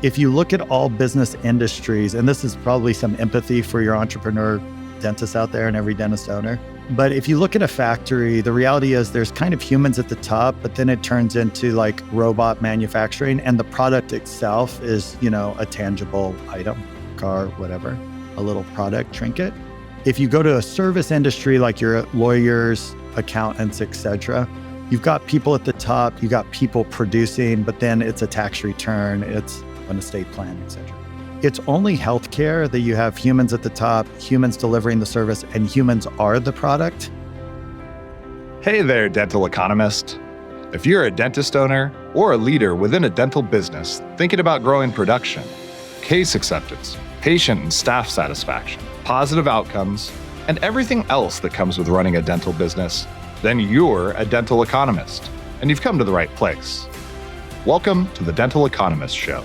If you look at all business industries, and this is probably some empathy for your entrepreneur dentists out there and every dentist owner, but if you look at a factory, the reality is there's kind of humans at the top, but then it turns into like robot manufacturing, and the product itself is, a tangible item, car, whatever, a little product trinket. If you go to a service industry like your lawyers, accountants, etc., you've got people at the top, you've got people producing, but then it's a tax return, it's an estate plan, etc. It's only healthcare that you have humans at the top, humans delivering the service, and humans are the product. Hey there, dental economist. If you're a dentist owner or a leader within a dental business thinking about growing production, case acceptance, patient and staff satisfaction, positive outcomes, and everything else that comes with running a dental business, then you're a dental economist, and you've come to the right place. Welcome to the Dental Economist Show.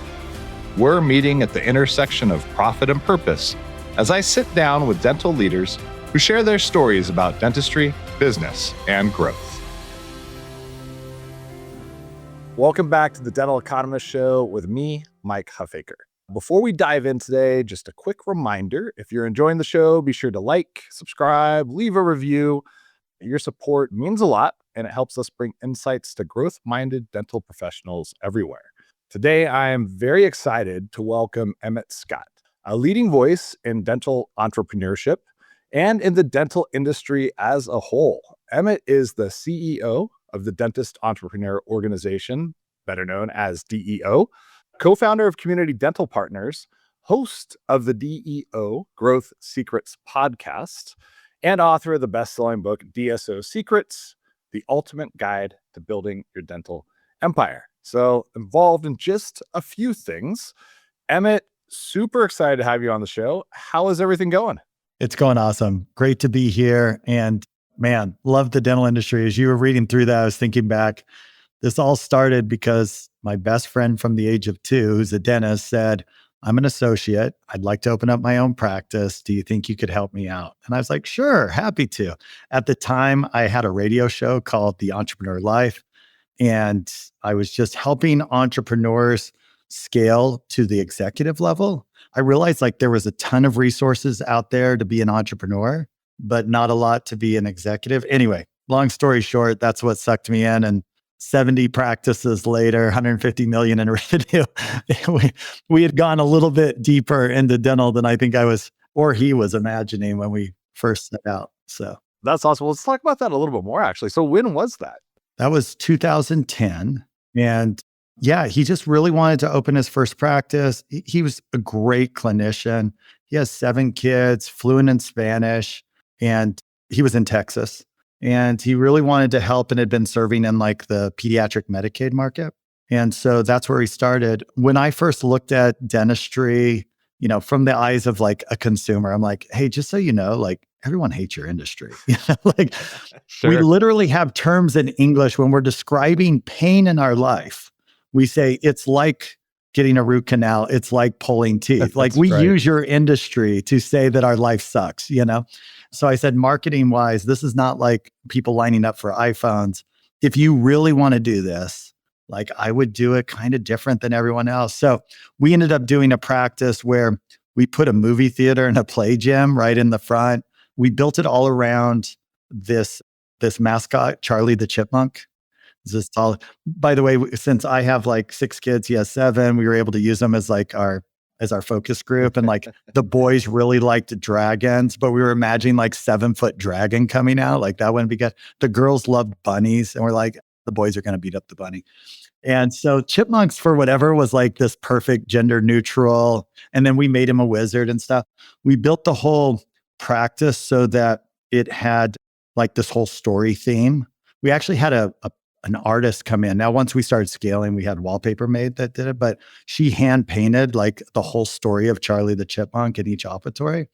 We're meeting at the intersection of profit and purpose as I sit down with dental leaders who share their stories about dentistry, business, and growth. Welcome back to the Dental Economist Show with me, Mike Huffaker. Before we dive in today, just a quick reminder, if you're enjoying the show, be sure to like, subscribe, leave a review. Your support means a lot, and it helps us bring insights to growth-minded dental professionals everywhere. Today, I am very excited to welcome Emmet Scott, a leading voice in dental entrepreneurship and in the dental industry as a whole. Emmet is the CEO of the Dentist Entrepreneur Organization, better known as DEO, co-founder of Community Dental Partners, host of the DEO Growth Secrets podcast, and author of the best-selling book, DSO Secrets, The Ultimate Guide to Building Your Dental Empire. So involved in just a few things. Emmet, super excited to have you on the show. How is everything going? It's going awesome. Great to be here. And man, love the dental industry. As you were reading through that, I was thinking back, this all started because my best friend from the age of 2, who's a dentist, said, I'm an associate. I'd like to open up my own practice. Do you think you could help me out? And I was like, sure, happy to. At the time, I had a radio show called The Entrepreneur Life. And I was just helping entrepreneurs scale to the executive level. I realized like there was a ton of resources out there to be an entrepreneur, but not a lot to be an executive. Anyway, long story short, that's what sucked me in. And 70 practices later, 150 million in revenue. we had gone a little bit deeper into dental than I think I was, or he was imagining when we first set out. So that's awesome. Let's talk about that a little bit more, actually. So when was that? That was 2010. And yeah, he just really wanted to open his first practice. He was a great clinician. He has 7 kids, fluent in Spanish, and he was in Texas. And he really wanted to help and had been serving in like the pediatric Medicaid market. And so that's where he started. When I first looked at dentistry, from the eyes of like a consumer, I'm like, hey, just so you know, like everyone hates your industry. Like Sure. We literally have terms in English when we're describing pain in our life. We say it's like getting a root canal. It's like pulling teeth. Like we use your industry to say that our life sucks, So I said, marketing wise, this is not like people lining up for iPhones. If you really want to do this, like I would do it kind of different than everyone else. So we ended up doing a practice where we put a movie theater and a play gym right in the front. We built it all around this mascot, Charlie the Chipmunk. This all, by the way, since I have like 6 kids, he has 7, we were able to use them as like our focus group. And like the boys really liked dragons, but we were imagining like 7-foot dragon coming out. Like that wouldn't be good. The girls loved bunnies and we're like, the boys are going to beat up the bunny. And so chipmunks, for whatever, was like this perfect gender neutral. And then we made him a wizard and stuff. We built the whole practice so that it had like this whole story theme. We actually had an artist come in. Now, once we started scaling, we had wallpaper made that did it, but she hand painted like the whole story of Charlie the Chipmunk in each operatory.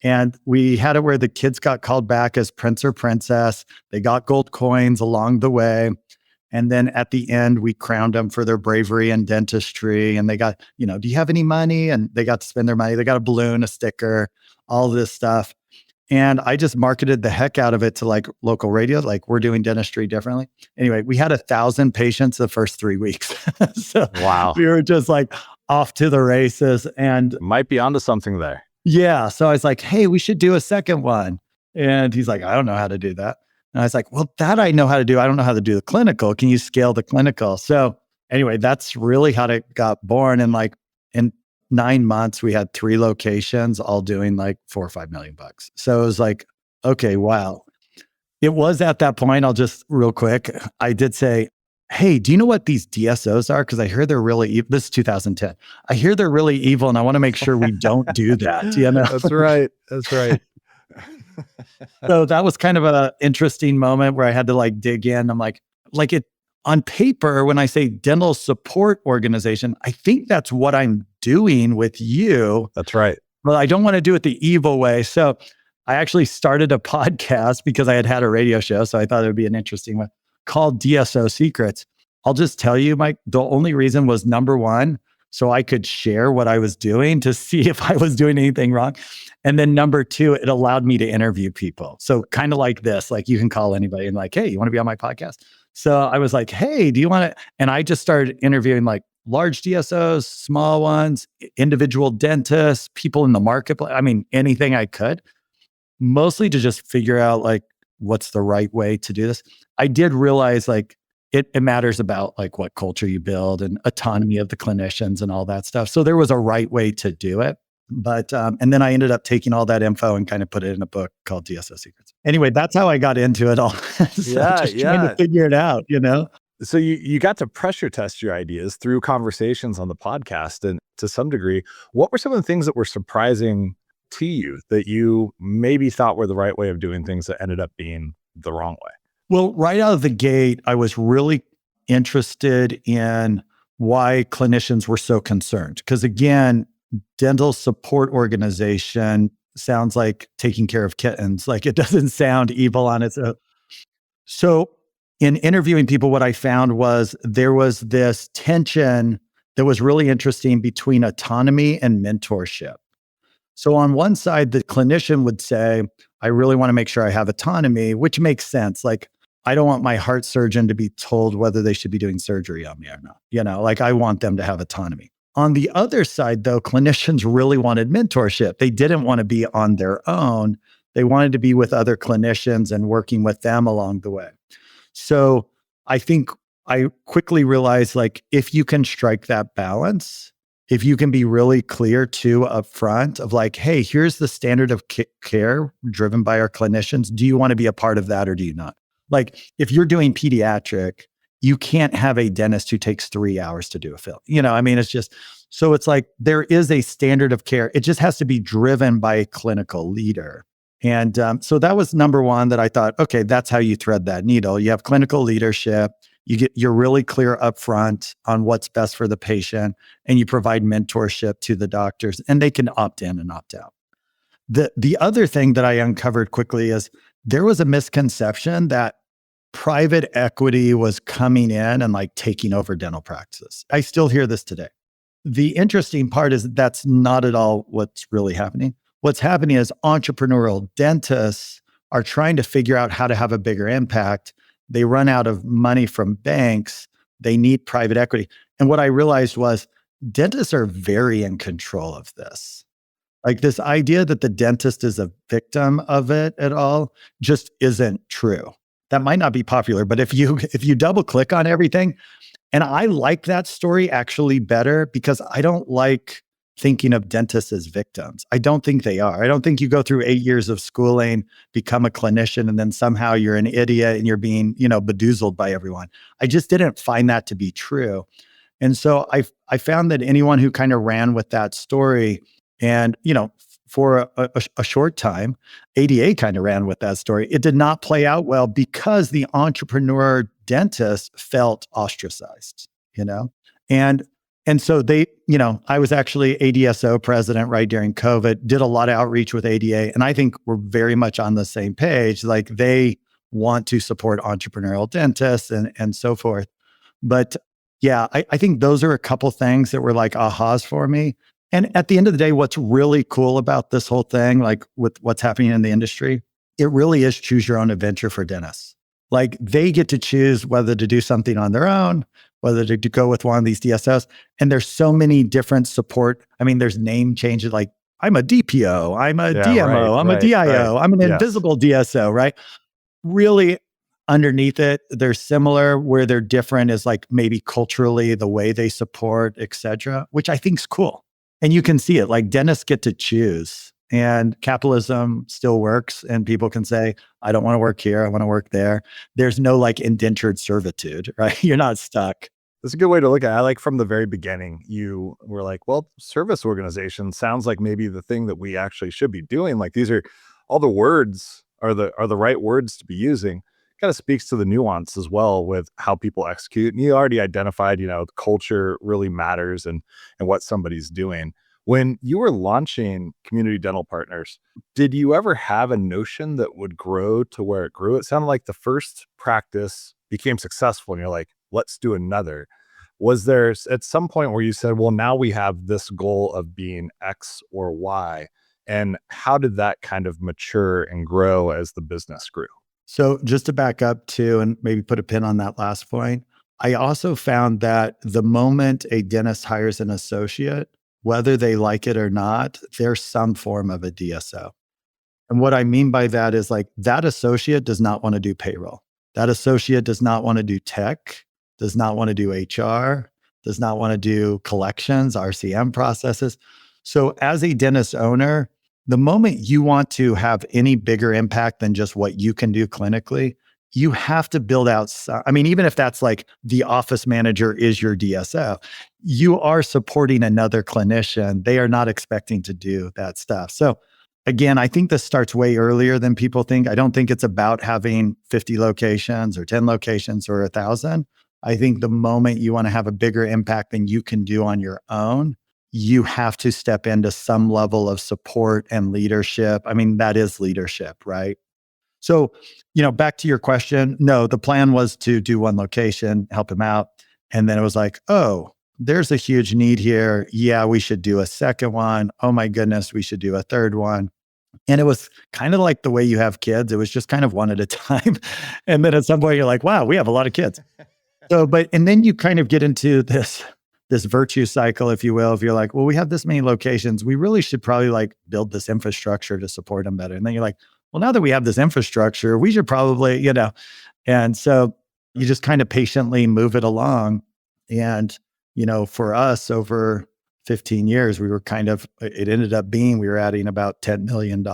And we had it where the kids got called back as prince or princess. They got gold coins along the way. And then at the end, we crowned them for their bravery in dentistry. And they got, do you have any money? And they got to spend their money. They got a balloon, a sticker, all this stuff. And I just marketed the heck out of it to like local radio, like we're doing dentistry differently. Anyway, we had 1,000 patients the first 3 weeks. So wow. We were just like off to the races. And might be onto something there. yeah. So I was like, hey, we should do a second one. And he's like, I don't know how to do that. And I was like, well, that I know how to do. I don't know how to do the clinical. Can you scale the clinical? So anyway, that's really how it got born. And like in 9 months, we had 3 locations, all doing like $4 or $5 million. So it was like, okay, wow. It was at that point, I'll just real quick, I did say, hey, do you know what these DSOs are? Because I hear they're really evil. This is 2010. I hear they're really evil and I want to make sure we don't do that. You know? That's right. That's right. So that was kind of an interesting moment where I had to like dig in. I'm like it on paper, when I say dental support organization, I think that's what I'm doing with you. That's right. But I don't want to do it the evil way. So I actually started a podcast because I had a radio show. So I thought it would be an interesting one called DSO Secrets. I'll just tell you, Mike, the only reason was number one, so I could share what I was doing to see if I was doing anything wrong. And then number two, it allowed me to interview people. So kind of like this, like you can call anybody and like, hey, you want to be on my podcast? So I was like, hey, do you want to? And I just started interviewing like large DSOs, small ones, individual dentists, people in the marketplace. I mean, anything I could, mostly to just figure out like what's the right way to do this. I did realize like it matters about like what culture you build and autonomy of the clinicians and all that stuff. So there was a right way to do it. But, and then I ended up taking all that info and kind of put it in a book called DSO Secrets. Anyway, that's how I got into it all. Trying to figure it out, you know? So you got to pressure test your ideas through conversations on the podcast. And to some degree, what were some of the things that were surprising to you that you maybe thought were the right way of doing things that ended up being the wrong way? Well, right out of the gate, I was really interested in why clinicians were so concerned. Because again, dental support organization sounds like taking care of kittens. Like it doesn't sound evil on its own. So in interviewing people, what I found was there was this tension that was really interesting between autonomy and mentorship. So on one side, the clinician would say, I really want to make sure I have autonomy, which makes sense. Like, I don't want my heart surgeon to be told whether they should be doing surgery on me or not. You know, like I want them to have autonomy. On the other side, though, clinicians really wanted mentorship. They didn't want to be on their own. They wanted to be with other clinicians and working with them along the way. So I think I quickly realized, like, if you can strike that balance, if you can be really clear too upfront of like, hey, here's the standard of care driven by our clinicians. Do you want to be a part of that or do you not? Like, if you're doing pediatric, you can't have a dentist who takes 3 hours to do a fill. You know, I mean, it's just, so it's like there is a standard of care. It just has to be driven by a clinical leader. And so that was number one that I thought, okay, that's how you thread that needle. You have clinical leadership. You're really clear upfront on what's best for the patient, and you provide mentorship to the doctors, and they can opt in and opt out. The other thing that I uncovered quickly is there was a misconception that private equity was coming in and like taking over dental practices. I still hear this today. The interesting part is that's not at all what's really happening. What's happening is entrepreneurial dentists are trying to figure out how to have a bigger impact. They run out of money from banks. They need private equity. And what I realized was dentists are very in control of this. Like this idea that the dentist is a victim of it at all just isn't true. That might not be popular, but if you double click on everything, and I like that story actually better because I don't like thinking of dentists as victims. I don't think they are. I don't think you go through 8 years of schooling, become a clinician, and then somehow you're an idiot and you're being, bedoozled by everyone. I just didn't find that to be true. And so I found that anyone who kind of ran with that story and, for a short time, ADA kind of ran with that story. It did not play out well because the entrepreneur dentist felt ostracized, And so I was actually ADSO president right during COVID, did a lot of outreach with ADA. And I think we're very much on the same page. Like they want to support entrepreneurial dentists and so forth. But yeah, I think those are a couple things that were like ahas for me. And at the end of the day, what's really cool about this whole thing, like with what's happening in the industry, it really is choose your own adventure for dentists. Like they get to choose whether to do something on their own, whether to go with one of these DSOs. And there's so many different support. I mean, there's name changes like I'm a DPO, I'm a Yeah, right, DMO, I'm a right, right. DIO, I'm an Yes. invisible DSO, right? Really underneath it, they're similar. Where they're different is like maybe culturally, the way they support, et cetera, which I think is cool. And you can see it, like dentists get to choose, and capitalism still works. And people can say, I don't want to work here, I want to work there. There's no like indentured servitude, right? You're not stuck. That's a good way to look at it. I like from the very beginning, you were like, well, service organization sounds like maybe the thing that we actually should be doing. Like these are all the words are the right words to be using. Kind of speaks to the nuance as well with how people execute. And you already identified, culture really matters and what somebody's doing. When you were launching Community Dental Partners, did you ever have a notion that would grow to where it grew? It sounded like the first practice became successful and you're like, let's do another. Was there at some point where you said, well, now we have this goal of being X or Y? And how did that kind of mature and grow as the business grew? So just to back up too, and maybe put a pin on that last point, I also found that the moment a dentist hires an associate, whether they like it or not, there's some form of a DSO. And what I mean by that is like that associate does not want to do payroll. That associate does not want to do tech, does not want to do HR, does not want to do collections, RCM processes. So as a dentist owner, the moment you want to have any bigger impact than just what you can do clinically, you have to build out. I mean, even if that's like the office manager is your DSO, you are supporting another clinician. They are not expecting to do that stuff. So again, I think this starts way earlier than people think. I don't think it's about having 50 locations or 10 locations or 1,000. I think the moment you want to have a bigger impact than you can do on your own, you have to step into some level of support and leadership. I mean, that is leadership, right? So, back to your question, no, the plan was to do one location, help him out. And then it was like, oh, there's a huge need here. Yeah, we should do a second one. Oh my goodness, we should do a third one. And it was kind of like the way you have kids. It was just kind of one at a time. And then at some point you're like, wow, we have a lot of kids. And then you kind of get into this virtue cycle, if you will, if you're like, well, we have this many locations, we really should probably like build this infrastructure to support them better. And then you're like, well, now that we have this infrastructure, we should probably, and so you just kind of patiently move it along. And, for us over 15 years, it ended up being, we were adding about $10 million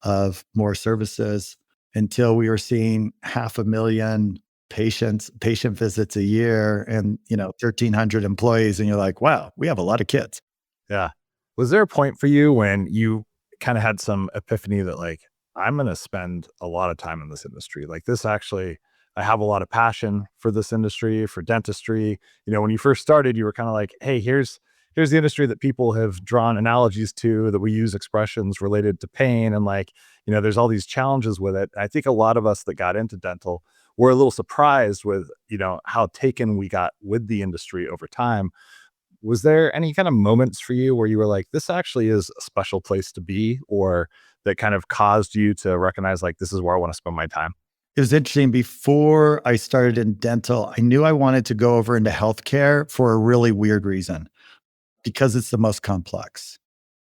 of more services until we were seeing 500,000 patient visits a year and, 1,300 employees. And you're like, wow, we have a lot of kids. Yeah. Was there a point for you when you kind of had some epiphany that like, I'm going to spend a lot of time in this industry? Like this actually, I have a lot of passion for this industry, for dentistry. When you first started, you were kind of like, hey, here's the industry that people have drawn analogies to, that we use expressions related to pain. And like, there's all these challenges with it. I think a lot of us that got into dental were a little surprised with, how taken we got with the industry over time. Was there any kind of moments for you where you were like, this actually is a special place to be, or that kind of caused you to recognize like, this is where I want to spend my time? It was interesting. Before I started in dental, I knew I wanted to go over into healthcare for a really weird reason, because it's the most complex.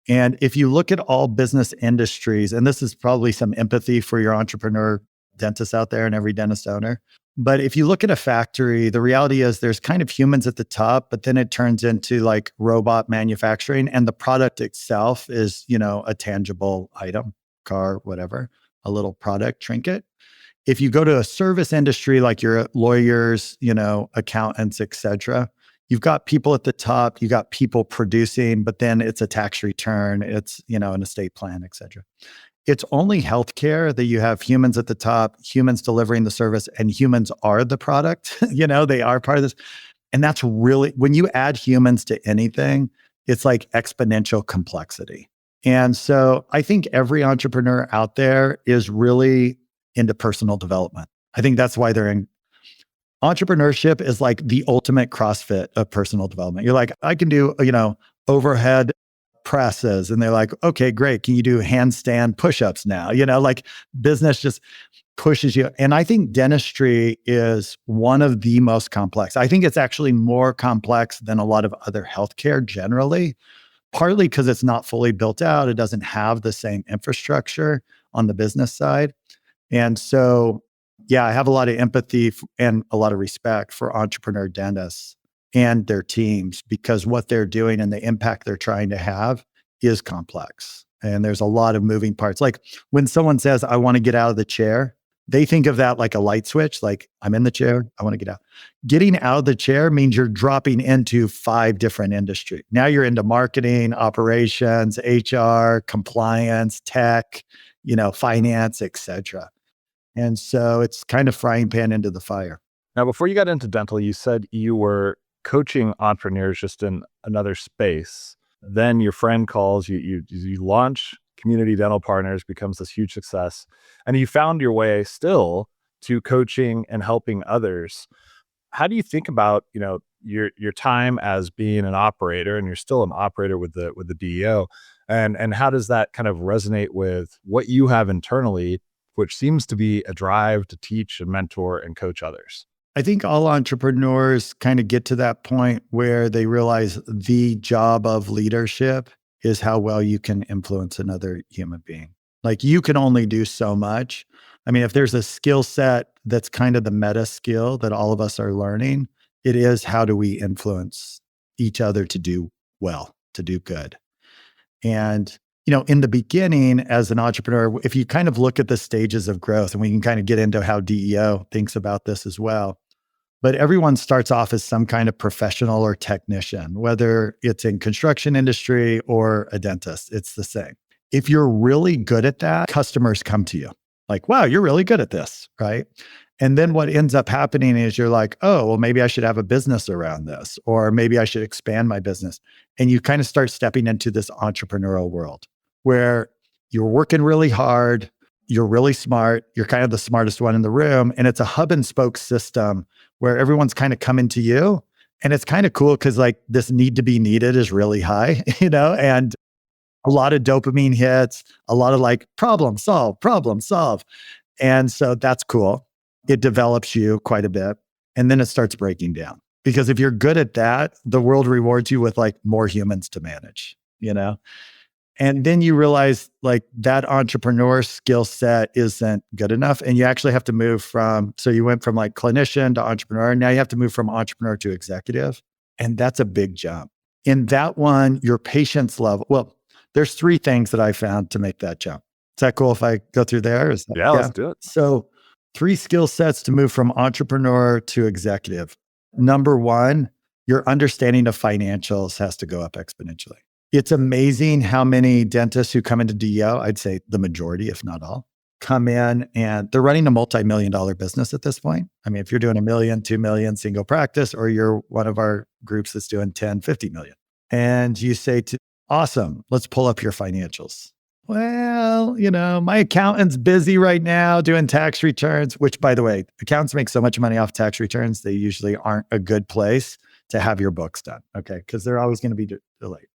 And if you look at all business industries, and this is probably some empathy for your entrepreneur dentists out there and every dentist owner, but if you look at a factory, the reality is there's kind of humans at the top, but then it turns into like robot manufacturing, and the product itself is, a tangible item, car, whatever, a little product trinket. If you go to a service industry, like your lawyers, accountants, et cetera, you've got people at the top, you got people producing, but then it's a tax return, it's, an estate plan, et cetera. It's only healthcare that you have humans at the top, humans delivering the service, and humans are the product. They are part of this. And that's really, when you add humans to anything, it's like exponential complexity. And so I think every entrepreneur out there is really into personal development. I think that's why they're in. Entrepreneurship is like the ultimate CrossFit of personal development. You're like, I can do, overhead presses. And they're like, okay, great. Can you do handstand push-ups now? Like business just, pushes you. And I think dentistry is one of the most complex. I think it's actually more complex than a lot of other healthcare generally, partly because it's not fully built out. It doesn't have the same infrastructure on the business side. And so, yeah, I have a lot of empathy and a lot of respect for entrepreneur dentists and their teams, because what they're doing and the impact they're trying to have is complex. And there's a lot of moving parts. Like when someone says, I want to get out of the chair, they think of that like a light switch, like I'm in the chair, I want to get out. Getting out of the chair means you're dropping into 5 different industries. Now you're into marketing, operations, HR, compliance, tech, finance, etc. And so it's kind of frying pan into the fire. Now, before you got into dental, you said you were coaching entrepreneurs just in another space. Then your friend calls, you launch Community Dental Partners, becomes this huge success. And you found your way still to coaching and helping others. How do you think about, your time as being an operator, and you're still an operator with the DEO, and how does that kind of resonate with what you have internally, which seems to be a drive to teach and mentor and coach others? I think all entrepreneurs kind of get to that point where they realize the job of leadership is how well you can influence another human being. Like you can only do so much. I mean, if there's a skill set that's kind of the meta skill that all of us are learning, it is how do we influence each other to do well, to do good. And in the beginning, as an entrepreneur, if you kind of look at the stages of growth, and we can kind of get into how DEO thinks about this as well, but everyone starts off as some kind of professional or technician, whether it's in construction industry or a dentist, it's the same. If you're really good at that, customers come to you like, wow, you're really good at this, right? And then what ends up happening is you're like, oh, well, maybe I should have a business around this, or maybe I should expand my business. And you kind of start stepping into this entrepreneurial world where you're working really hard, you're really smart, you're kind of the smartest one in the room, and it's a hub and spoke system where everyone's kind of coming to you. And it's kind of cool because like this need to be needed is really high, and a lot of dopamine hits, a lot of like problem solve. And so that's cool. It develops you quite a bit. And then it starts breaking down, because if you're good at that, the world rewards you with like more humans to manage, And then you realize like that entrepreneur skill set isn't good enough. And you actually have to move so you went from like clinician to entrepreneur. Now you have to move from entrepreneur to executive. And that's a big jump. In that one, your patience level, well, there's 3 things that I found to make that jump. Is that cool if I go through there? Yeah, let's do it. So 3 skill sets to move from entrepreneur to executive. Number 1, your understanding of financials has to go up exponentially. It's amazing how many dentists who come into DEO, I'd say the majority, if not all, come in and they're running a multi-million-dollar business at this point. I mean, if you're doing $1 million, $2 million single practice, or you're one of our groups that's doing 10, 50 million. And you say, awesome, let's pull up your financials. Well, my accountant's busy right now doing tax returns, which by the way, accountants make so much money off tax returns, they usually aren't a good place to have your books done. Okay. Because they're always going to be delayed.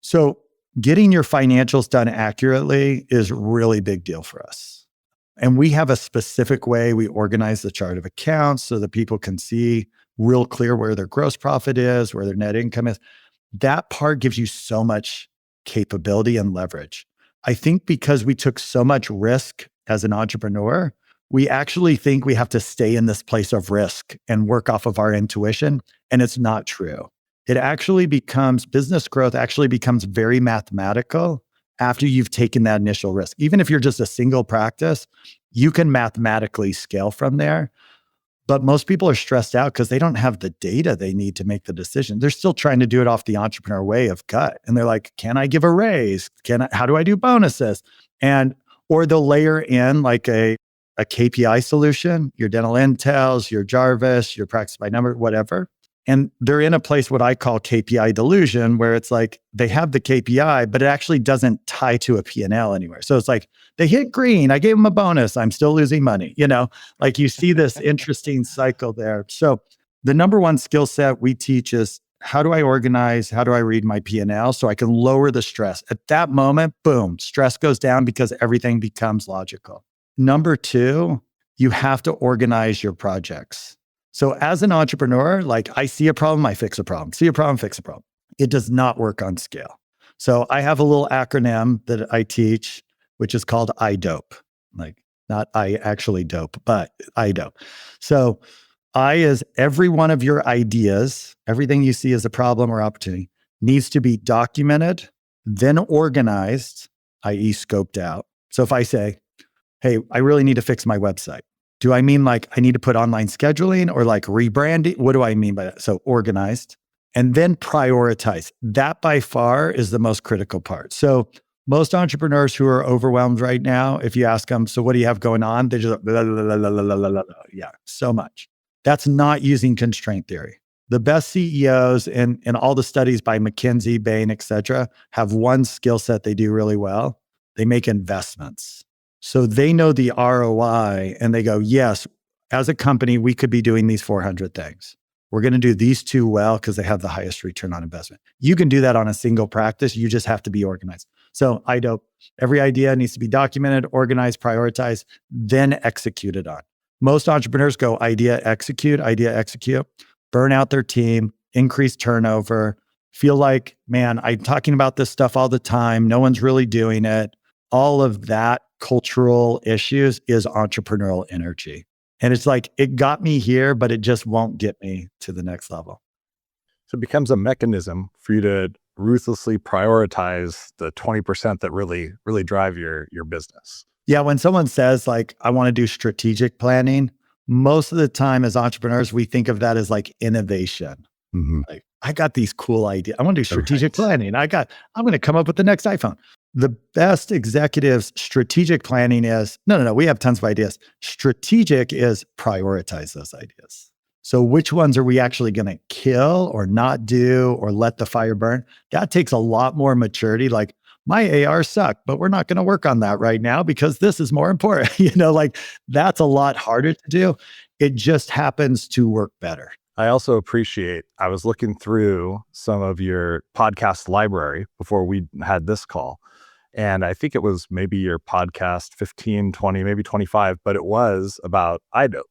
So getting your financials done accurately is a really big deal for us. And we have a specific way we organize the chart of accounts so that people can see real clear where their gross profit is, where their net income is. That part gives you so much capability and leverage. I think because we took so much risk as an entrepreneur, we actually think we have to stay in this place of risk and work off of our intuition. And it's not true. Business growth actually becomes very mathematical after you've taken that initial risk. Even if you're just a single practice, you can mathematically scale from there. But most people are stressed out because they don't have the data they need to make the decision. They're still trying to do it off the entrepreneur way of gut. And they're like, can I give a raise? How do I do bonuses? Or they'll layer in like a KPI solution, your dental intels, your Jarvis, your practice by number, whatever. And they're in a place, what I call KPI delusion, where it's like they have the KPI, but it actually doesn't tie to a P&L anywhere. So it's like they hit green, I gave them a bonus, I'm still losing money. Like you see this interesting cycle there. So the number 1 skill set we teach is how do I organize? How do I read my P&L so I can lower the stress? At that moment, boom, stress goes down because everything becomes logical. number two, you have to organize your projects. So as an entrepreneur, like I see a problem, I fix a problem. See a problem, fix a problem. It does not work on scale. So I have a little acronym that I teach, which is called iDOPE. Like not I actually dope, but iDOPE. So I is every one of your ideas, everything you see as a problem or opportunity needs to be documented, then organized, i.e. scoped out. So if I say, hey, I really need to fix my website. Do I mean like I need to put online scheduling or like rebranding? What do I mean by that? So organized and then prioritize. That by far is the most critical part. So most entrepreneurs who are overwhelmed right now, if you ask them, so what do you have going on? They're just blah, blah, blah, blah, blah, blah, blah. Yeah, so much. That's not using constraint theory. The best CEOs and all the studies by McKinsey, Bain, et cetera, have one skill set they do really well. They make investments. So they know the ROI and they go, yes, as a company, we could be doing these 400 things. We're going to do these two well because they have the highest return on investment. You can do that on a single practice. You just have to be organized. So iDOPE, every idea needs to be documented, organized, prioritized, then executed on. Most entrepreneurs go idea, execute, burn out their team, increase turnover, feel like, man, I'm talking about this stuff all the time. No one's really doing it. All of that cultural issues is entrepreneurial energy. And it's like, it got me here, but it just won't get me to the next level. So it becomes a mechanism for you to ruthlessly prioritize the 20% that really drive your business. Yeah. When someone says like, I want to do strategic planning, most of the time as entrepreneurs, we think of that as like innovation. Mm-hmm. Like, I got these cool ideas. I want to do strategic planning. I'm going to come up with the next iPhone. The best executives' strategic planning is, no, we have tons of ideas. Strategic is prioritize those ideas. So which ones are we actually going to kill or not do or let the fire burn? That takes a lot more maturity. Like my AR sucked, but we're not going to work on that right now because this is more important. Like that's a lot harder to do. It just happens to work better. I also appreciate, I was looking through some of your podcast library before we had this call. And I think it was maybe your podcast 15, 20, maybe 25, but it was about iDOPE.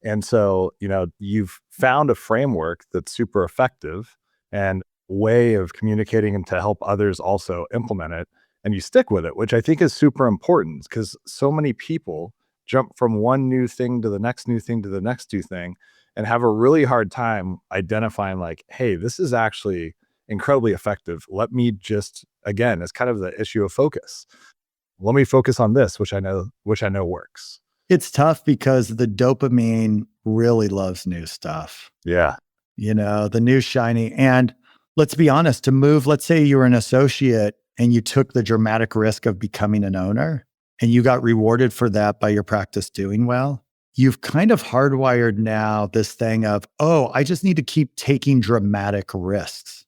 And so, you've found a framework that's super effective and way of communicating and to help others also implement it. And you stick with it, which I think is super important because so many people jump from one new thing to the next new thing to the next new thing and have a really hard time identifying like, hey, this is actually incredibly effective. Let me just, again, it's kind of the issue of focus. Let me focus on this, which I know works. It's tough because the dopamine really loves new stuff. Yeah. The new shiny. And let's be honest, to move, let's say you were an associate and you took the dramatic risk of becoming an owner and you got rewarded for that by your practice doing well. You've kind of hardwired now this thing of, oh, I just need to keep taking dramatic risks,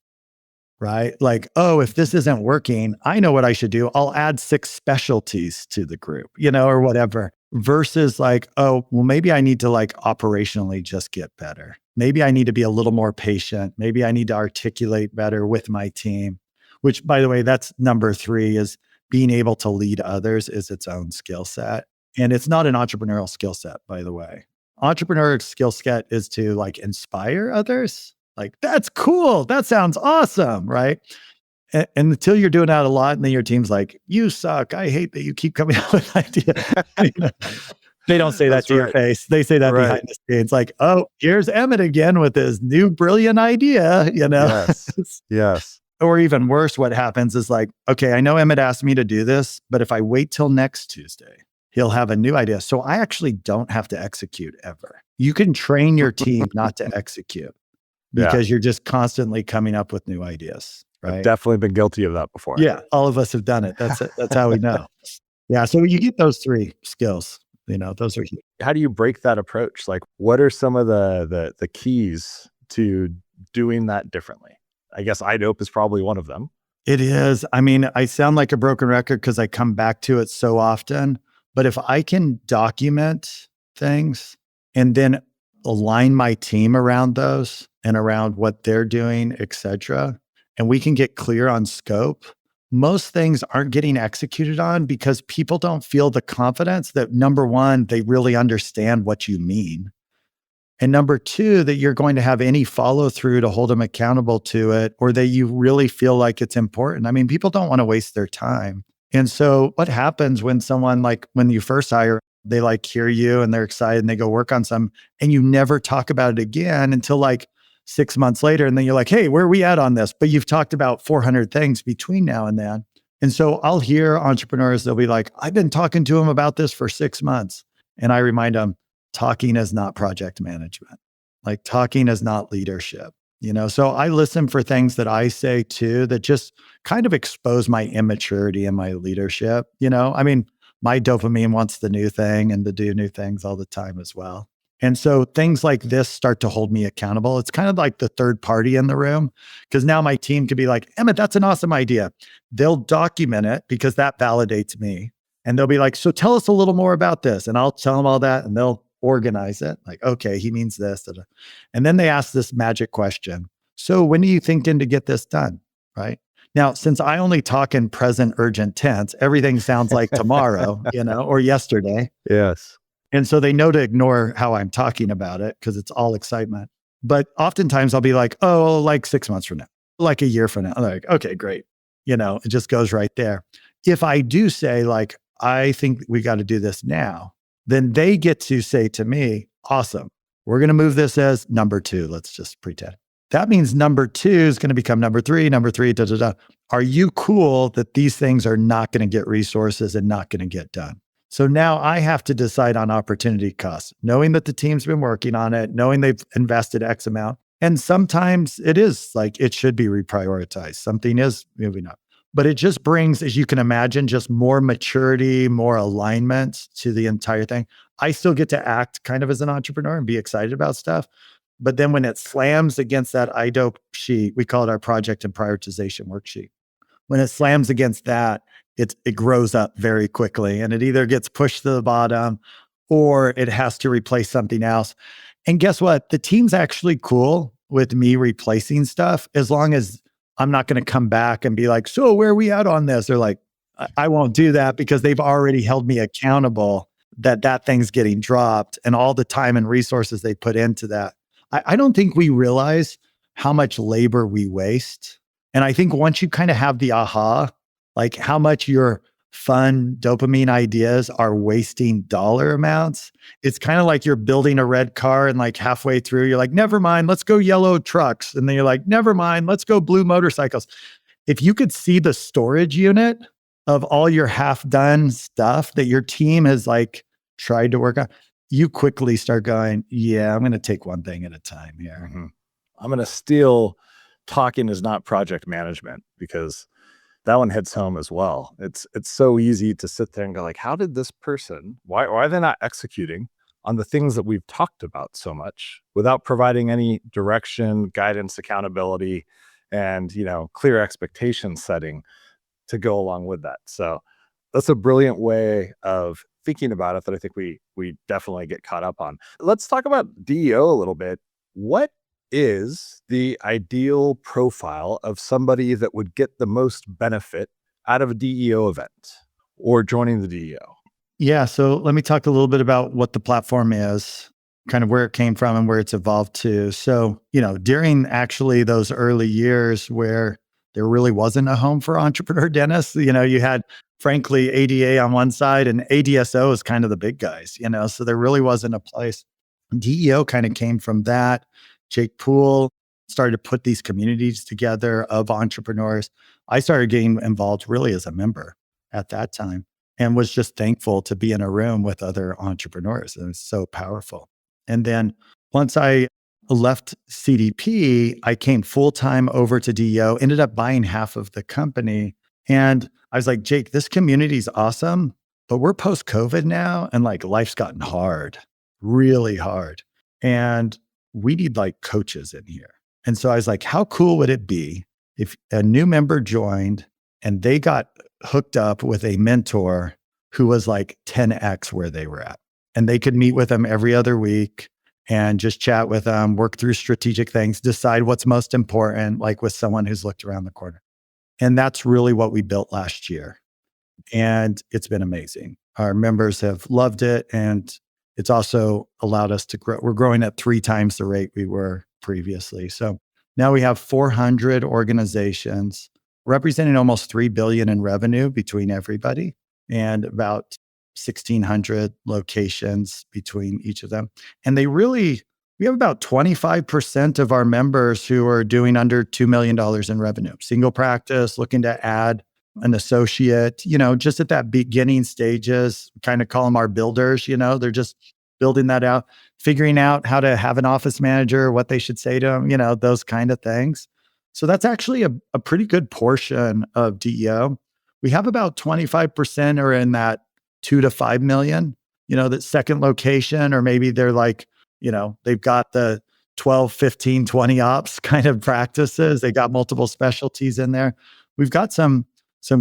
right? Like, oh, if this isn't working, I know what I should do. I'll add 6 specialties to the group, or whatever. Versus like, oh, well, maybe I need to like operationally just get better. Maybe I need to be a little more patient. Maybe I need to articulate better with my team, which by the way, that's number 3 is being able to lead others is its own skill set. And it's not an entrepreneurial skill set, by the way. Entrepreneurial skill set is to like inspire others. Like, that's cool. That sounds awesome, right? And until you're doing that a lot, and then your team's like, you suck. I hate that you keep coming up with ideas. They don't say that to your face. They say that behind the scenes. Like, oh, here's Emmet again with his new brilliant idea, Yes. Or even worse, what happens is like, okay, I know Emmet asked me to do this, but if I wait till next Tuesday, he'll have a new idea. So I actually don't have to execute ever. You can train your team not to execute because you're just constantly coming up with new ideas. Right? I've definitely been guilty of that before. Yeah, all of us have done it. That's how we know. Yeah, so you get those 3 skills. Those are huge. How do you break that approach? Like, what are some of the keys to doing that differently? I guess iDOPE is probably one of them. It is. I mean, I sound like a broken record because I come back to it so often. But if I can document things and then align my team around those and around what they're doing, et cetera, and we can get clear on scope, most things aren't getting executed on because people don't feel the confidence that, number one, they really understand what you mean. And number two, that you're going to have any follow through to hold them accountable to it, or that you really feel like it's important. I mean, people don't want to waste their time. And so what happens when someone, like when you first hire, they like hear you and they're excited and they go work on some, and you never talk about it again until like 6 months later. And then you're like, hey, where are we at on this? But you've talked about 400 things between now and then. And so I'll hear entrepreneurs, they'll be like, I've been talking to them about this for 6 months. And I remind them, talking is not project management. Like talking is not leadership, So I listen for things that I say too, that just kind of expose my immaturity in my leadership. I mean, my dopamine wants the new thing and to do new things all the time as well. And so things like this start to hold me accountable. It's kind of like the third party in the room, because now my team could be like, Emmet, that's an awesome idea. They'll document it because that validates me. And they'll be like, so tell us a little more about this. And I'll tell them all that and they'll organize it. Like, okay, he means this. Da, da. And then they ask this magic question. So when are you thinking to get this done? Right? Now, since I only talk in present urgent tense, everything sounds like tomorrow, or yesterday. Yes. And so they know to ignore how I'm talking about it because it's all excitement. But oftentimes I'll be like, oh, like 6 months from now, like a year from now. I'm like, okay, great. It just goes right there. If I do say like, I think we got to do this now, then they get to say to me, awesome, we're going to move this as number 2. Let's just pretend. That means number 2 is going to become number 3, da, da, da. Are you cool that these things are not going to get resources and not going to get done? So now I have to decide on opportunity costs, knowing that the team's been working on it, knowing they've invested X amount. And sometimes it is like, it should be reprioritized. Something is moving up. But it just brings, as you can imagine, just more maturity, more alignment to the entire thing. I still get to act kind of as an entrepreneur and be excited about stuff. But then when it slams against that iDOPE sheet, we call it our project and prioritization worksheet. When it slams against that, it grows up very quickly and it either gets pushed to the bottom or it has to replace something else. And guess what? The team's actually cool with me replacing stuff as long as I'm not going to come back and be like, so where are we at on this? They're like, I won't do that because they've already held me accountable that thing's getting dropped and all the time and resources they put into that. I don't think we realize how much labor we waste. And I think once you kind of have the aha, like how much your fun dopamine ideas are wasting dollar amounts, it's kind of like you're building a red car and like halfway through, you're like, never mind, let's go yellow trucks. And then you're like, never mind, let's go blue motorcycles. If you could see the storage unit of all your half done stuff that your team has like tried to work on, you quickly start going, yeah, I'm going to take one thing at a time here. Mm-hmm. I'm going to steal talking is not project management because that one hits home as well. It's so easy to sit there and go like, how did this person, why are they not executing on the things that we've talked about so much without providing any direction, guidance, accountability, and, clear expectation setting to go along with that. So that's a brilliant way of thinking about it that I think we definitely get caught up on. Let's talk about DEO a little bit. What is the ideal profile of somebody that would get the most benefit out of a DEO event or joining the DEO? Yeah. So let me talk a little bit about what the platform is, kind of where it came from and where it's evolved to. So, during actually those early years where there really wasn't a home for entrepreneur dentists, you had, frankly, ADA on one side and ADSO is kind of the big guys, so there really wasn't a place. DEO kind of came from that. Jake Poole started to put these communities together of entrepreneurs. I started getting involved really as a member at that time and was just thankful to be in a room with other entrepreneurs. It was so powerful. And then once I left CDP, I came full-time over to DEO, ended up buying half of the company. And I was like, Jake, this community is awesome, but we're post-COVID now. And like life's gotten hard, really hard. And we need like coaches in here. And so I was like, how cool would it be if a new member joined and they got hooked up with a mentor who was like 10x where they were at? And they could meet with them every other week and just chat with them, work through strategic things, decide what's most important, like with someone who's looked around the corner. And that's really what we built last year. And it's been amazing. Our members have loved it. And it's also allowed us to grow. We're growing at 3 times the rate we were previously. So now we have 400 organizations representing almost 3 billion in revenue between everybody, and about 1,600 locations between each of them. And we have about 25% of our members who are doing under $2 million in revenue, single practice, looking to add an associate, just at that beginning stages, kind of call them our builders, they're just building that out, figuring out how to have an office manager, what they should say to them, those kind of things. So that's actually a pretty good portion of DEO. We have about 25% are in that 2 to 5 million, that second location, or maybe they're like, they've got the 12, 15, 20 ops kind of practices. They got multiple specialties in there. We've got some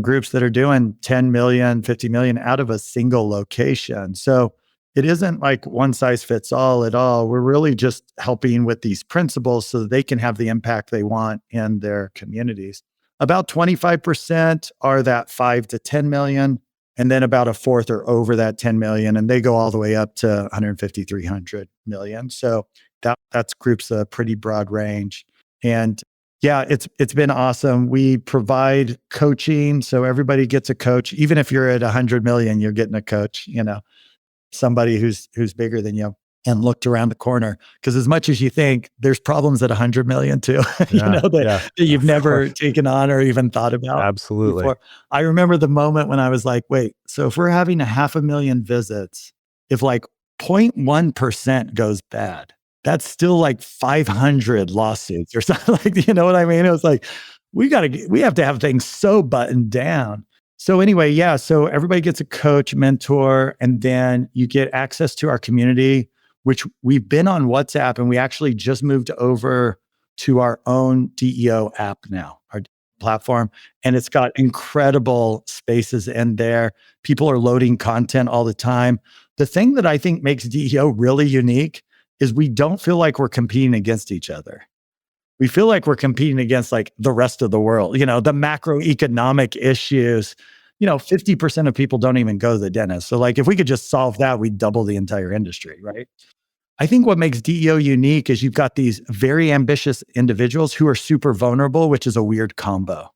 groups that are doing 10 million, 50 million out of a single location. So it isn't like one size fits all at all. We're really just helping with these principles so that they can have the impact they want in their communities. About 25% are that 5 to 10 million. And then about a fourth are over that 10 million, and they go all the way up to 150, 300 million. So that's groups a pretty broad range. And yeah, it's been awesome. We provide coaching, so everybody gets a coach. Even if you're at 100 million, you're getting a coach, somebody who's bigger than you and looked around the corner. Because as much as you think, there's problems at 100 million too, that you've never taken on or even thought about. Absolutely. Before. I remember the moment when I was like, wait, so if we're having 500,000 visits, if like 0.1% goes bad, that's still like 500 lawsuits or something, like, you know what I mean? It was like, we have to have things so buttoned down. So anyway, so everybody gets a coach, mentor, and then you get access to our community, which we've been on WhatsApp, and we actually just moved over to our own DEO app now, our platform. And it's got incredible spaces in there. People are loading content all the time. The thing that I think makes DEO really unique is we don't feel like we're competing against each other. We feel like we're competing against like the rest of the world, the macroeconomic issues. 50% of people don't even go to the dentist. So like if we could just solve that, we'd double the entire industry, right? I think what makes DEO unique is you've got these very ambitious individuals who are super vulnerable, which is a weird combo.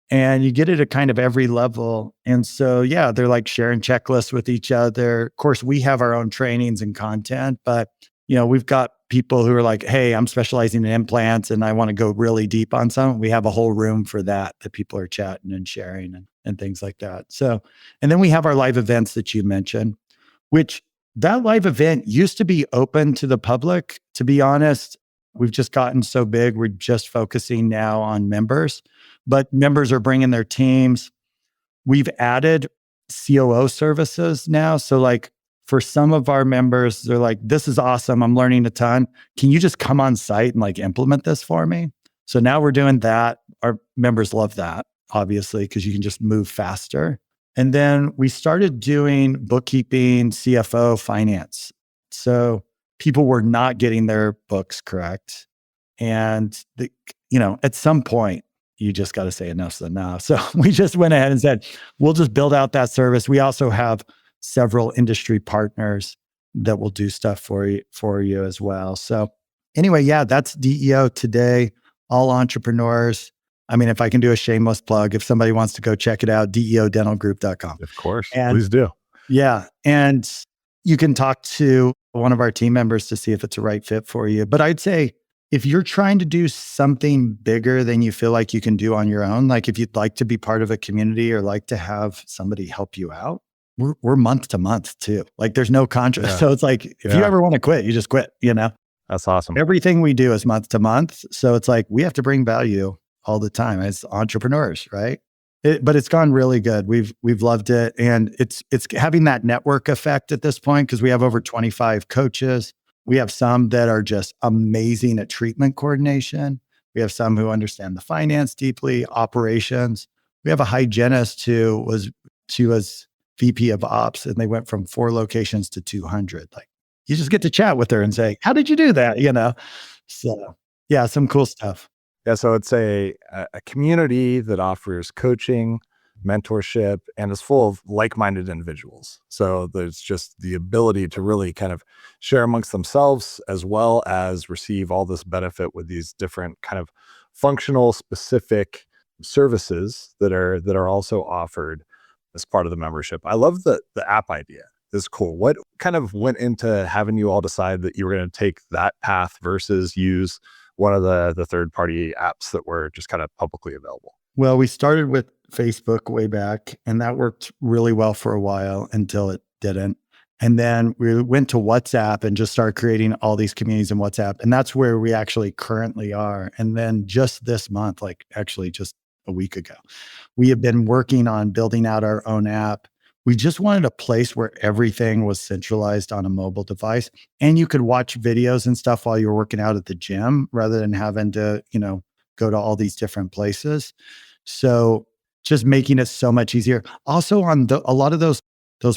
And you get it at kind of every level. And so, they're like sharing checklists with each other. Of course, we have our own trainings and content, but we've got people who are like, hey, I'm specializing in implants and I want to go really deep on some. We have a whole room for that people are chatting and sharing and things like that. So, and then we have our live events that you mentioned, which that live event used to be open to the public. To be honest, we've just gotten so big. We're just focusing now on members, but members are bringing their teams. We've added COO services now. So like for some of our members, they're like, this is awesome. I'm learning a ton. Can you just come on site and like implement this for me? So now we're doing that. Our members love that, obviously, because you can just move faster. And then we started doing bookkeeping, CFO, finance. So people were not getting their books correct. And at some point, you just got to say enough's enough. So we just went ahead and said, we'll just build out that service. We also have several industry partners that will do stuff for you as well. So anyway, that's DEO today, all entrepreneurs. I mean, if I can do a shameless plug, if somebody wants to go check it out, deodentalgroup.com. Of course, please do. Yeah. And you can talk to one of our team members to see if it's a right fit for you. But I'd say if you're trying to do something bigger than you feel like you can do on your own, like if you'd like to be part of a community or like to have somebody help you out, we're month to month too. Like there's no contract. So it's like, if you ever want to quit, you just quit, That's awesome. Everything we do is month to month. So it's like, we have to bring value all the time as entrepreneurs, right? But it's gone really good. We've loved it. And it's having that network effect at this point, because we have over 25 coaches. We have some that are just amazing at treatment coordination. We have some who understand the finance deeply, operations. We have a hygienist who was VP of ops, and they went from 4 locations to 200. Like, you just get to chat with her and say, how did you do that? So some cool stuff. Yeah, so it's a community that offers coaching, mentorship, and is full of like-minded individuals. So there's just the ability to really kind of share amongst themselves as well as receive all this benefit with these different kind of functional specific services that are also offered as part of the membership. I love the app idea. It's cool. What kind of went into having you all decide that you were going to take that path versus use one of the third party apps that were just kind of publicly available? Well, we started with Facebook way back, and that worked really well for a while until it didn't. And then we went to WhatsApp and just started creating all these communities in WhatsApp. And that's where we actually currently are. And then just this month, like actually just a week ago, we have been working on building out our own app. We just wanted a place where everything was centralized on a mobile device and you could watch videos and stuff while you're working out at the gym rather than having to, go to all these different places. So just making it so much easier. Also on a lot of those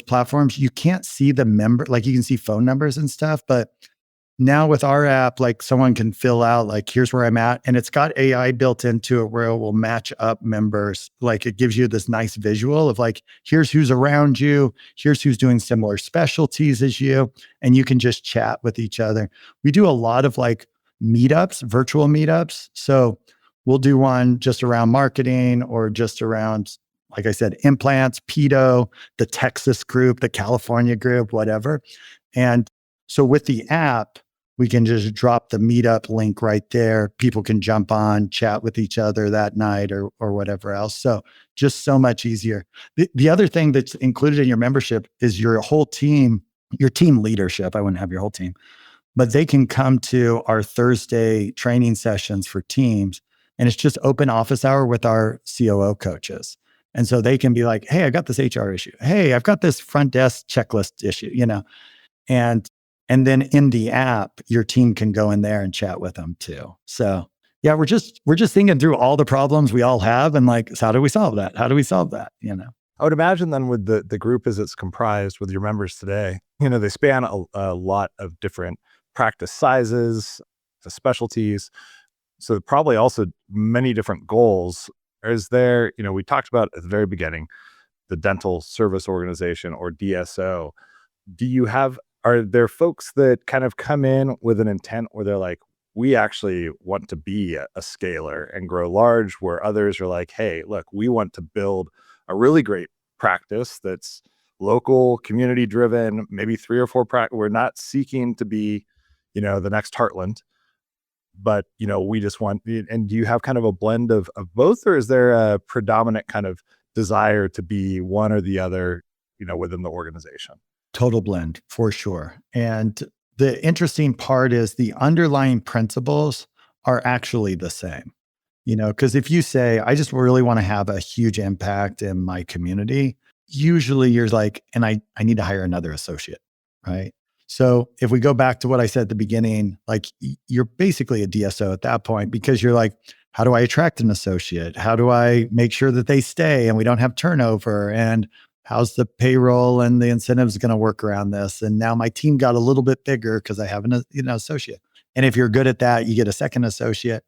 platforms, you can't see the member, like you can see phone numbers and stuff, but now with our app, like someone can fill out like, here's where I'm at. And it's got AI built into it where it will match up members. Like it gives you this nice visual of like, here's who's around you. Here's who's doing similar specialties as you. And you can just chat with each other. We do a lot of like meetups, virtual meetups. So we'll do one just around marketing or just around, like I said, implants, pedo, the Texas group, the California group, whatever. And so with the app, we can just drop the meetup link right there. People can jump on, chat with each other that night or whatever else. So just so much easier. The other thing that's included in your membership is your whole team, your team leadership. I wouldn't have your whole team, but they can come to our Thursday training sessions for teams. And it's just open office hour with our COO coaches. And so they can be like, hey, I got this HR issue. Hey, I've got this front desk checklist issue, and then in the app, your team can go in there and chat with them too. So yeah, we're just thinking through all the problems we all have and like, so how do we solve that? How do we solve that? I would imagine then with the group as it's comprised with your members today, they span a lot of different practice sizes, the specialties. So probably also many different goals. Is there, we talked about at the very beginning, the Dental Service Organization or DSO. Are there folks that kind of come in with an intent where they're like, we actually want to be a scaler and grow large, where others are like, hey, look, we want to build a really great practice that's local, community driven, maybe 3 or 4 practice. We're not seeking to be, the next Heartland, but, we just want, and do you have kind of a blend of both, or is there a predominant kind of desire to be one or the other, within the organization? Total blend for sure. And the interesting part is the underlying principles are actually the same, because if you say, I just really want to have a huge impact in my community, usually you're like, and I need to hire another associate, right? So if we go back to what I said at the beginning, like you're basically a DSO at that point because you're like, how do I attract an associate? How do I make sure that they stay and we don't have turnover? And how's the payroll and the incentives going to work around this? And now my team got a little bit bigger because I have an associate. And if you're good at that, you get a second associate.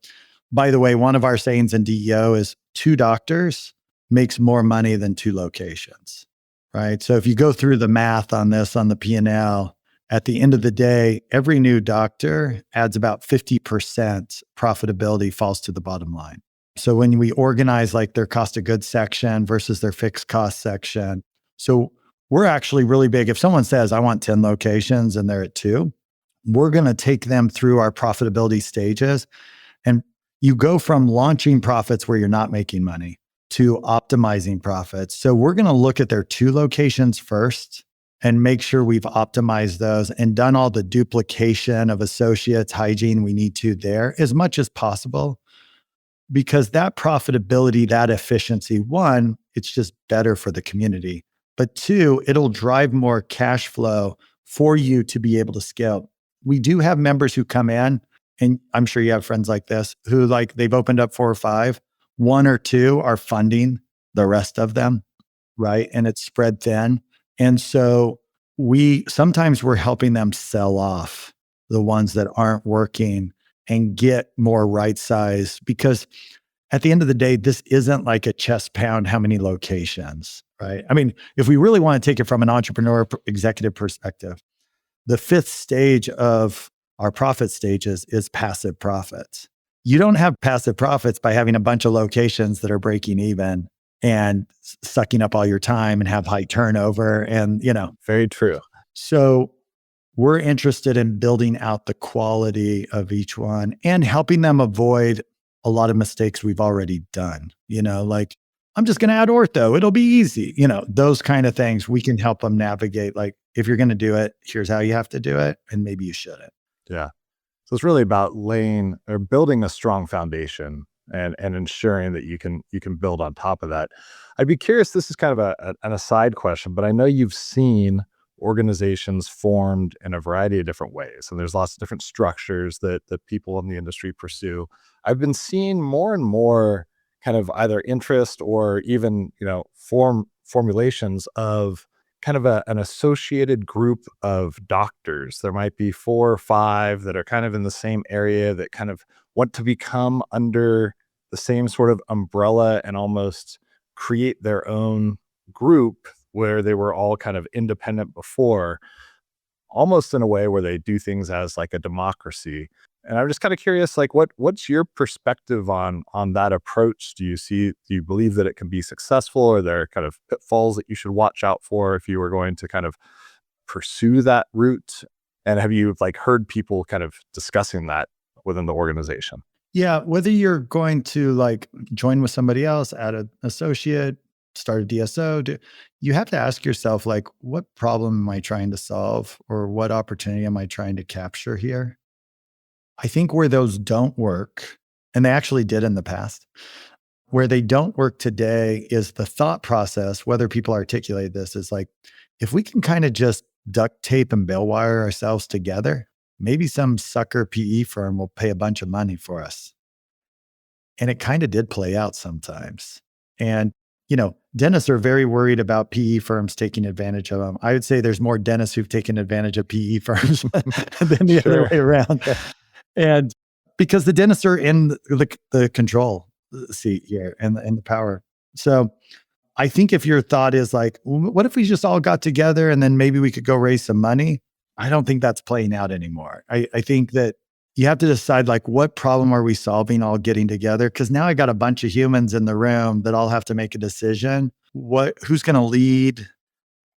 By the way, one of our sayings in DEO is 2 doctors makes more money than 2 locations, right? So if you go through the math on this, on the P&L, at the end of the day, every new doctor adds about 50% profitability falls to the bottom line. So when we organize like their cost of goods section versus their fixed cost section, so we're actually really big. If someone says, I want 10 locations and they're at 2, we're going to take them through our profitability stages. And you go from launching profits where you're not making money to optimizing profits. So we're going to look at their 2 locations first and make sure we've optimized those and done all the duplication of associates, hygiene we need to there as much as possible. Because that profitability, that efficiency, 1, it's just better for the community. But 2, it'll drive more cash flow for you to be able to scale. We do have members who come in, and I'm sure you have friends like this, who like they've opened up 4 or 5, 1 or 2 are funding the rest of them, right? And it's spread thin. And so sometimes we're helping them sell off the ones that aren't working and get more right size, because at the end of the day, this isn't like a chest pound, how many locations, right? I mean, if we really want to take it from an entrepreneur executive perspective, the fifth stage of our profit stages is passive profits. You don't have passive profits by having a bunch of locations that are breaking even and sucking up all your time and have high turnover and, Very true. So we're interested in building out the quality of each one and helping them avoid a lot of mistakes we've already done. Like, I'm just going to add ortho. It'll be easy. Those kind of things we can help them navigate. Like, if you're going to do it, here's how you have to do it. And maybe you shouldn't. Yeah. So it's really about laying or building a strong foundation and ensuring that you can build on top of that. I'd be curious, this is kind of an aside question, but I know you've seen organizations formed in a variety of different ways, and there's lots of different structures that people in the industry pursue. I've been seeing more and more kind of either interest or even formulations of kind of an associated group of doctors. There might be 4 or 5 that are kind of in the same area that kind of want to become under the same sort of umbrella and almost create their own group where they were all kind of independent before, almost in a way where they do things as like a democracy. And I'm just kind of curious, like, what's your perspective on that approach? Do you believe that it can be successful, or there are kind of pitfalls that you should watch out for if you were going to kind of pursue that route? And have you heard people kind of discussing that within the organization? Yeah, whether you're going to join with somebody else, add an associate, start a DSO, you have to ask yourself, what problem am I trying to solve, or what opportunity am I trying to capture here? I think where those don't work, and they actually did in the past, where they don't work today is the thought process, whether people articulate this, is if we can kind of just duct tape and bail wire ourselves together, maybe some sucker PE firm will pay a bunch of money for us. And it kind of did play out sometimes. And, dentists are very worried about PE firms taking advantage of them. I would say there's more dentists who've taken advantage of PE firms than the other way around. And because the dentists are in the control seat here and the power. So I think if your thought is what if we just all got together and then maybe we could go raise some money? I don't think that's playing out anymore. I think that you have to decide what problem are we solving all getting together? Because now I got a bunch of humans in the room that all have to make a decision. Who's going to lead?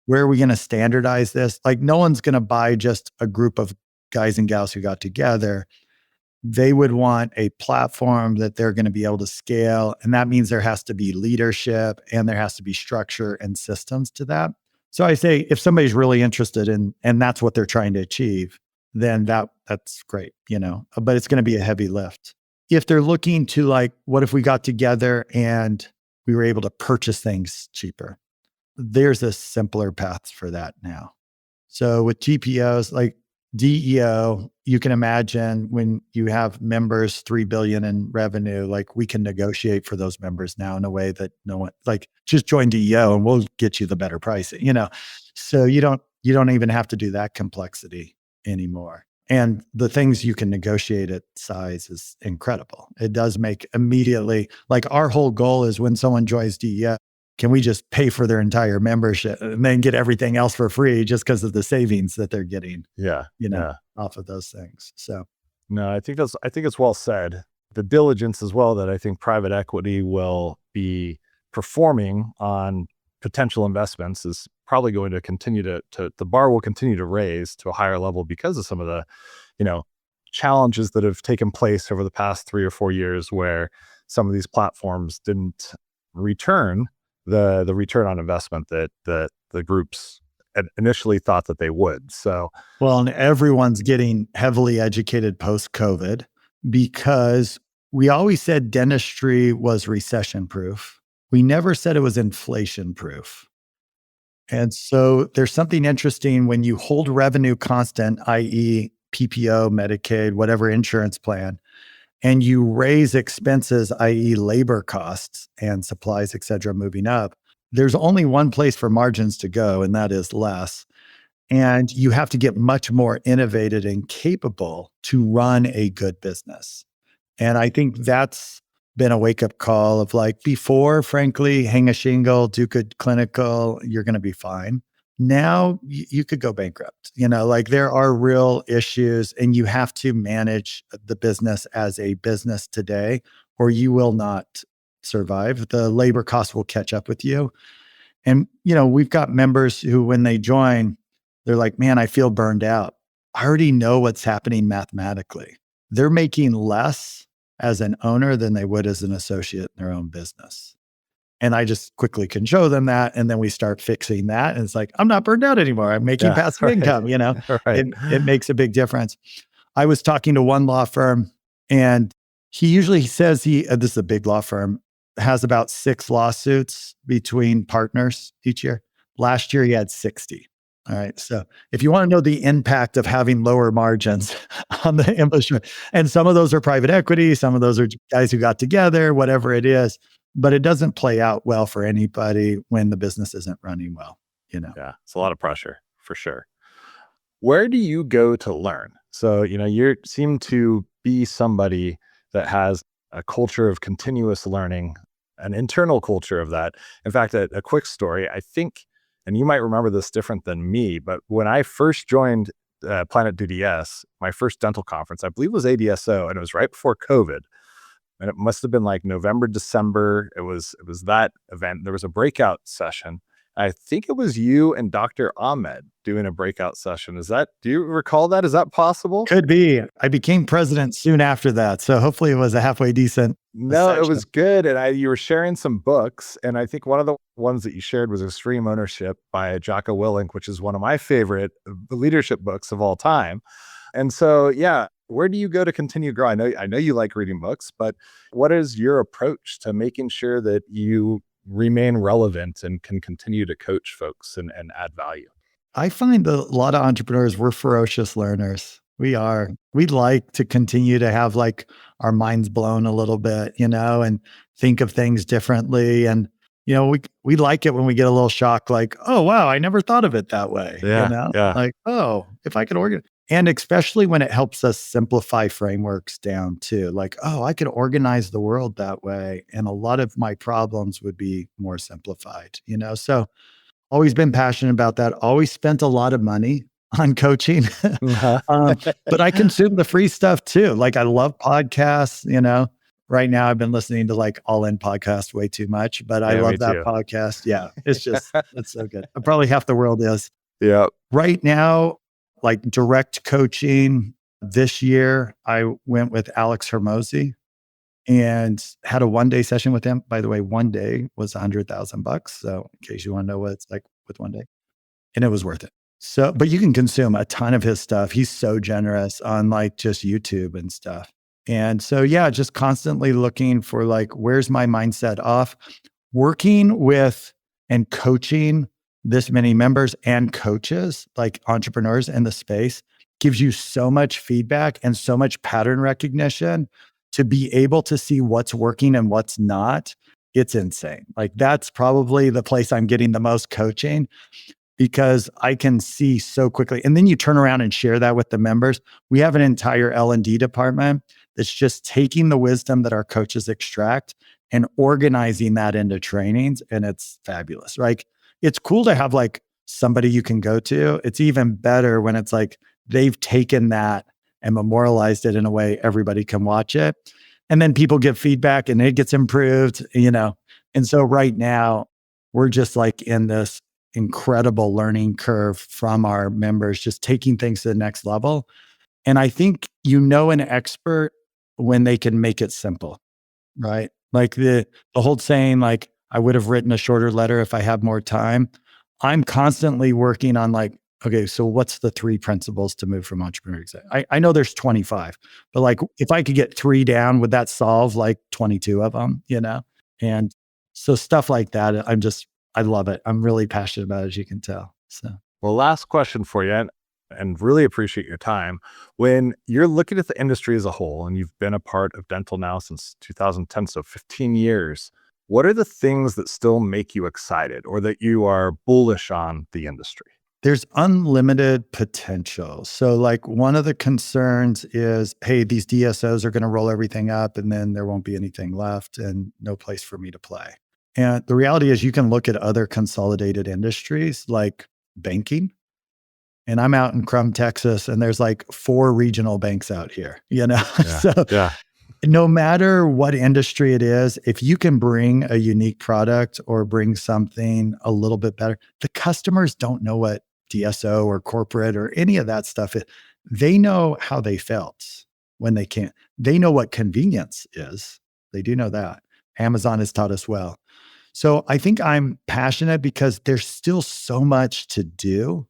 Where are we going to standardize this? No one's going to buy just a group of guys and gals who got together. They would want a platform that they're going to be able to scale. And that means there has to be leadership and there has to be structure and systems to that. So I say, if somebody's really interested in, and that's what they're trying to achieve, then that's great, but it's going to be a heavy lift. If they're looking to what if we got together and we were able to purchase things cheaper? There's a simpler path for that now. So with GPOs, DEO, you can imagine when you have members, 3 billion in revenue, we can negotiate for those members now in a way that no one, just join DEO and we'll get you the better pricing, So you don't even have to do that complexity anymore. And the things you can negotiate at size is incredible. It does make immediately, our whole goal is when someone joins DEO, can we just pay for their entire membership and then get everything else for free just because of the savings that they're getting? Off of those things. So, no, I think it's well said. The diligence as well that I think private equity will be performing on potential investments is probably going to continue to the bar will continue to raise to a higher level because of some of the, challenges that have taken place over the past 3 or 4 years, where some of these platforms didn't return the return on investment that the groups had initially thought that they would. So, well, and everyone's getting heavily educated post-COVID, because we always said dentistry was recession-proof. We never said it was inflation-proof. And so there's something interesting when you hold revenue constant, i.e. PPO, Medicaid, whatever insurance plan, and you raise expenses, i.e. labor costs and supplies, et cetera, moving up, there's only one place for margins to go, and that is less. And you have to get much more innovative and capable to run a good business. And I think that's been a wake up call of like before, frankly, hang a shingle, do good clinical, you're going to be fine. Now you could go bankrupt. Like there are real issues and you have to manage the business as a business today, or you will not survive. The labor cost will catch up with you. And, we've got members who, when they join, they're like, man, I feel burned out. I already know what's happening mathematically. They're making less as an owner than they would as an associate in their own business. And I just quickly can show them that. And then we start fixing that. And it's like, I'm not burned out anymore. I'm making passive income, Right. it makes a big difference. I was talking to one law firm and he usually says this is a big law firm, has about 6 lawsuits between partners each year. Last year, he had 60. All right. So if you want to know the impact of having lower margins on the infrastructure, and some of those are private equity, some of those are guys who got together, whatever it is, but it doesn't play out well for anybody when the business isn't running well, Yeah, it's a lot of pressure for sure. Where do you go to learn? So, you seem to be somebody that has a culture of continuous learning, an internal culture of that. In fact, a quick story, I think, and you might remember this different than me, but when I first joined Planet DDS, my first dental conference, I believe was ADSO, and it was right before COVID. And it must have been like November, December. It was that event. There was a breakout session. I think it was you and Dr. Ahmed doing a breakout session. Do you recall that? Is that possible? Could be. I became president soon after that. So hopefully it was a halfway decent No, session. it was good. And you were sharing some books. And I think one of the ones that you shared was Extreme Ownership by Jocko Willink, which is one of my favorite leadership books of all time. And so, yeah, where do you go to continue to grow? I know you like reading books, but what is your approach to making sure that you remain relevant and can continue to coach folks and add value? I find a lot of entrepreneurs, we're ferocious learners. We are. We'd like to continue to have like our minds blown a little bit, and think of things differently. And, we like it when we get a little shock, like, oh, wow, I never thought of it that way. Yeah. Like, oh, if I could organize. And especially when it helps us simplify frameworks down too. Like, oh, I could organize the world that way. And a lot of my problems would be more simplified, So always been passionate about that. Always spent a lot of money on coaching. Uh-huh. But I consume the free stuff too. Like I love podcasts, Right now I've been listening to like All In podcast way too much, but I Yeah, love me that too. podcast. Yeah. It's so good. Probably half the world is. Yeah. Right now, like direct coaching this year, I went with Alex Hermosi and had a 1-day session with him. By the way, 1 day was $100,000. So in case you want to know what it's like with 1 day, and it was worth it. So, but you can consume a ton of his stuff. He's so generous on like just YouTube and stuff. And so, yeah, just constantly looking for like, where's my mindset off? Working with and coaching this many members and coaches, like entrepreneurs in the space, gives you so much feedback and so much pattern recognition to be able to see what's working and what's not. It's insane. Like that's probably the place I'm getting the most coaching because I can see so quickly. And then you turn around and share that with the members. We have an entire L&D department that's just taking the wisdom that our coaches extract and organizing that into trainings. And it's fabulous. Like it's cool to have like somebody you can go to. It's even better when it's like they've taken that and memorialized it in a way everybody can watch it. And then people give feedback and it gets improved, And so right now we're just like in this incredible learning curve from our members, just taking things to the next level. And I think an expert when they can make it simple, right? Like the whole saying, like, I would have written a shorter letter if I had more time. I'm constantly working on like, okay, so what's the 3 principles to move from entrepreneur? I know there's 25, but like if I could get 3 down, would that solve like 22 of them, And so stuff like that, I love it. I'm really passionate about it, as you can tell. So, Well, last question for you, and really appreciate your time. When you're looking at the industry as a whole, and you've been a part of dental now since 2010, so 15 years, what are the things that still make you excited or that you are bullish on the industry? there's unlimited potential. So like one of the concerns is, hey, these DSOs are going to roll everything up and then there won't be anything left and no place for me to play. And the reality is you can look at other consolidated industries like banking. And I'm out in Crum, Texas, and there's like 4 regional banks out here, Yeah, so no matter what industry it is, if you can bring a unique product or bring something a little bit better, the customers don't know what DSO or corporate or any of that stuff is. They know how they felt when they can't. They know what convenience is. They do know that. Amazon has taught us well. So I think I'm passionate because there's still so much to do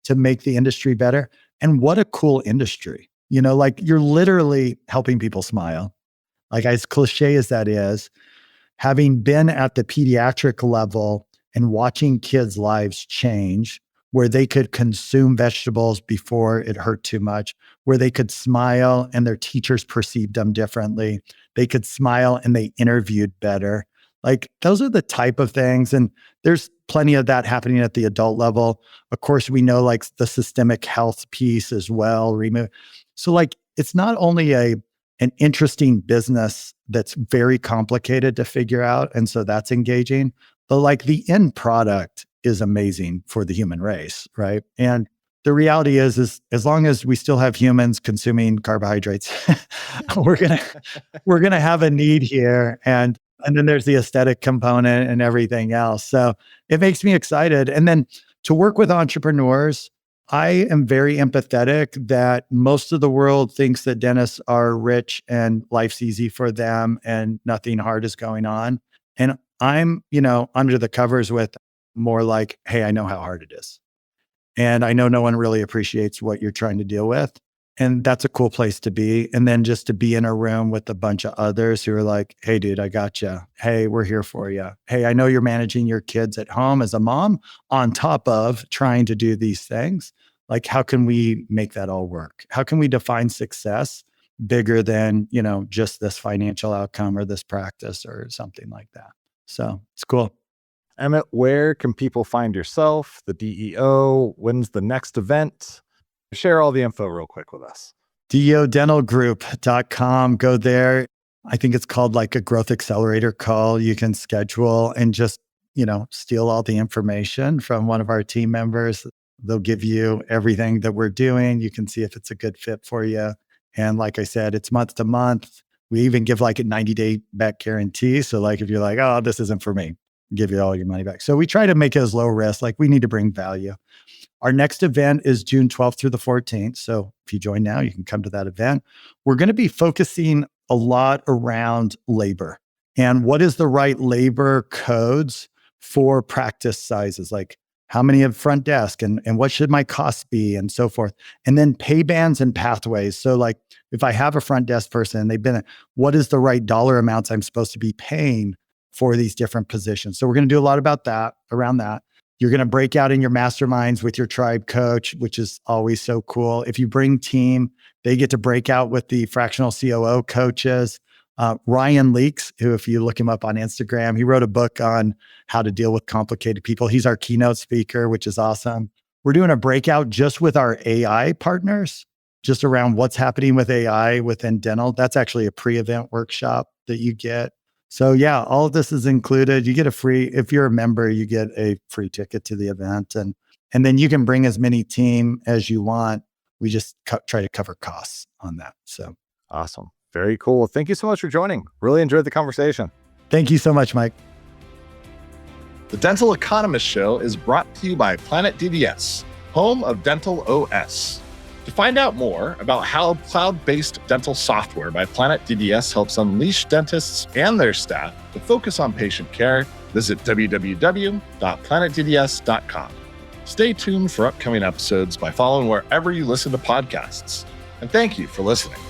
to make the industry better. And what a cool industry. Like you're literally helping people smile. Like as cliche as that is, having been at the pediatric level and watching kids' lives change, where they could consume vegetables before it hurt too much, where they could smile and their teachers perceived them differently. They could smile and they interviewed better. Like those are the type of things. And there's plenty of that happening at the adult level. Of course, we know like the systemic health piece as well. So like, it's not only an interesting business that's very complicated to figure out. And so that's engaging, but like the end product is amazing for the human race, right? And the reality is as long as we still have humans consuming carbohydrates, we're gonna have a need here. And then there's the aesthetic component and everything else. So it makes me excited. And then to work with entrepreneurs, I am very empathetic that most of the world thinks that dentists are rich and life's easy for them and nothing hard is going on. And I'm, under the covers with more like, hey, I know how hard it is. And I know no one really appreciates what you're trying to deal with. And that's a cool place to be. And then just to be in a room with a bunch of others who are like, hey, dude, I got you. Hey, we're here for you. Hey, I know you're managing your kids at home as a mom on top of trying to do these things. Like, how can we make that all work? How can we define success bigger than, just this financial outcome or this practice or something like that? So it's cool. Emmet, where can people find yourself, the DEO? When's the next event? Share all the info real quick with us. DEOdentalgroup.com. Go there. I think it's called like a growth accelerator call. You can schedule and just, steal all the information from one of our team members. They'll give you everything that we're doing. You can see if it's a good fit for you. And like I said, it's month to month. We even give like a 90-day back guarantee. So like if you're like, oh, this isn't for me, give you all your money back. So we try to make it as low risk. Like we need to bring value. Our next event is June 12th through the 14th. So if you join now, you can come to that event. We're going to be focusing a lot around labor and what is the right labor codes for practice sizes, like how many of front desk and what should my costs be and so forth. And then pay bands and pathways. So like if I have a front desk person, what is the right dollar amounts I'm supposed to be paying for these different positions? So we're going to do a lot about that, around that. You're going to break out in your masterminds with your tribe coach, which is always so cool. If you bring team, they get to break out with the fractional COO coaches. Ryan Leakes, who if you look him up on Instagram, he wrote a book on how to deal with complicated people. He's our keynote speaker, which is awesome. We're doing a breakout just with our AI partners, just around what's happening with AI within dental. That's actually a pre-event workshop that you get. So yeah, all of this is included. You get if you're a member, you get a free ticket to the event. And then you can bring as many team as you want. We just try to cover costs on that. So awesome. Very cool. Thank you so much for joining. Really enjoyed the conversation. Thank you so much, Mike. The Dental Economist Show is brought to you by Planet DDS, home of Dental OS. To find out more about how cloud-based dental software by Planet DDS helps unleash dentists and their staff to focus on patient care, visit www.planetdds.com. Stay tuned for upcoming episodes by following wherever you listen to podcasts. And thank you for listening.